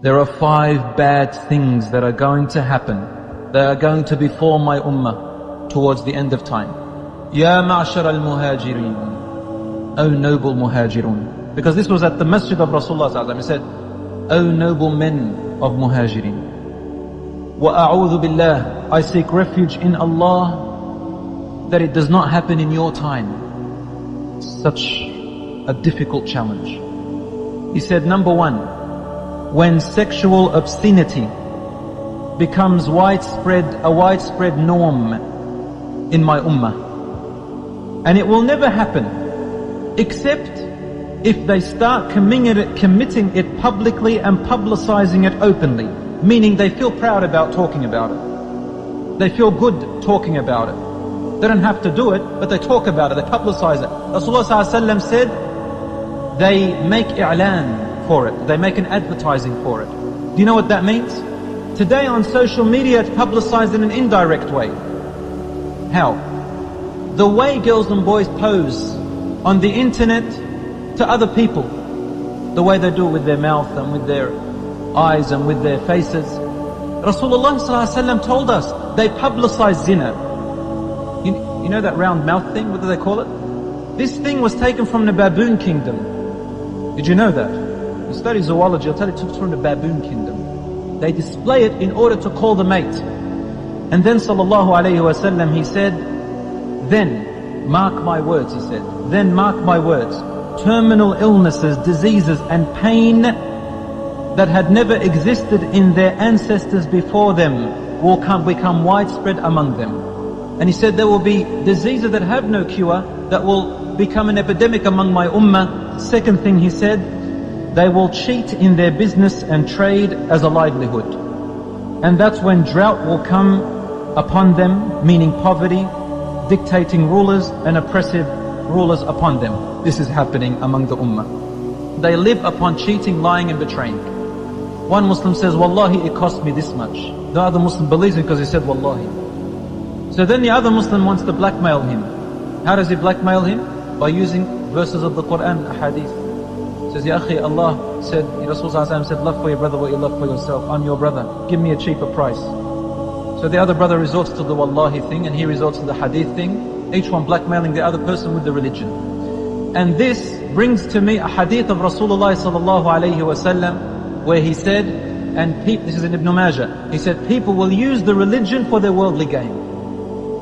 There are 5 bad things that are going to happen, that are going to befall my ummah towards the end of time. Ya ma'shar al-muhajirin, O noble muhajirun. Because this was at the masjid of Rasulullah. He said, O noble men of muhajirin. وَأَعُوذُ بِاللَّهِ, I seek refuge in Allah that it does not happen in your time. Such a difficult challenge. He said, number 1, when sexual obscenity becomes a widespread norm in my ummah. And it will never happen except if they start committing it publicly and publicizing it openly. Meaning they feel proud about talking about it. They feel good talking about it. They don't have to do it, but they talk about it, they publicize it. Rasulullah ﷺ said, they make i'lan for it, they make an advertising for it. Do you know what that means? Today on social media it's publicized in an indirect way. How? The way girls and boys pose on the internet to other people, the way they do it with their mouth and with their eyes and with their faces. Rasulullah ﷺ told us they publicize zina. You know that round mouth thing? What do they call it? This thing was taken from the baboon kingdom. Did you know that? You study zoology, I'll tell you, it's from the baboon kingdom. They display it in order to call the mate. And then sallallahu alayhi wasallam, he said, then mark my words, he said, then mark my words, terminal illnesses, diseases and pain that had never existed in their ancestors before them will become widespread among them. And he said there will be diseases that have no cure that will become an epidemic among my ummah. Second thing he said, they will cheat in their business and trade as a livelihood. And that's when drought will come upon them, meaning poverty, dictating rulers and oppressive rulers upon them. This is happening among the ummah. They live upon cheating, lying and betraying. One Muslim says, Wallahi, it cost me this much. The other Muslim believes him because he said, Wallahi. So then the other Muslim wants to blackmail him. How does he blackmail him? By using verses of the Quran, a hadith. He says, Ya akhi, Allah said, Rasulullah said, love for your brother what you love for yourself. I'm your brother. Give me a cheaper price. So the other brother resorts to the Wallahi thing and he resorts to the hadith thing. Each one blackmailing the other person with the religion. And this brings to me a hadith of Rasulullah sallallahu alayhi wasallam, where he said, and this is in Ibn Majah, he said, people will use the religion for their worldly gain.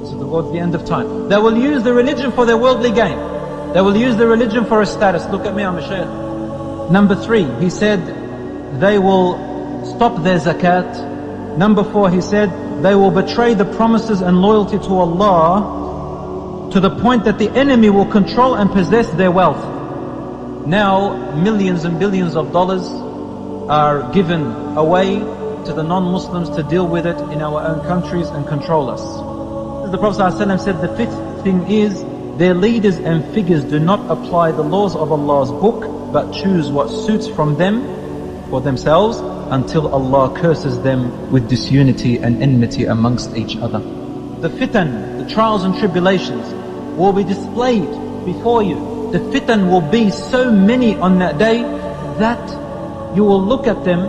This is towards the end of time. They will use the religion for their worldly gain. They will use the religion for a status. Look at me, I'm a shaykh. Number 3, he said, they will stop their zakat. Number 4, he said, they will betray the promises and loyalty to Allah to the point that the enemy will control and possess their wealth. Now, millions and billions of dollars are given away to the non-Muslims to deal with it in our own countries and control us. The Prophet ﷺ said the 5th thing is, their leaders and figures do not apply the laws of Allah's book, but choose what suits from them for themselves until Allah curses them with disunity and enmity amongst each other. The fitan, the trials and tribulations will be displayed before you. The fitan will be so many on that day that you will look at them,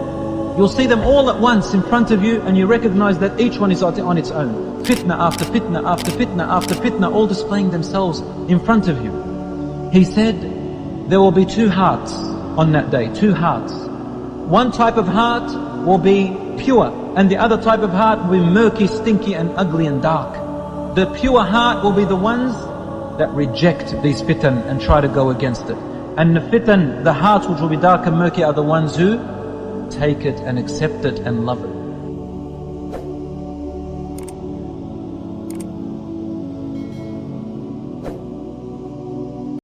you'll see them all at once in front of you and you recognize that each one is on its own. Fitna after fitna after fitna after fitna, all displaying themselves in front of you. He said, there will be 2 hearts on that day, 2 hearts. One type of heart will be pure and the other type of heart will be murky, stinky and ugly and dark. The pure heart will be the ones that reject these fitan and try to go against it. And the fitan, the hearts which will be dark and murky, are the ones who take it and accept it and love it.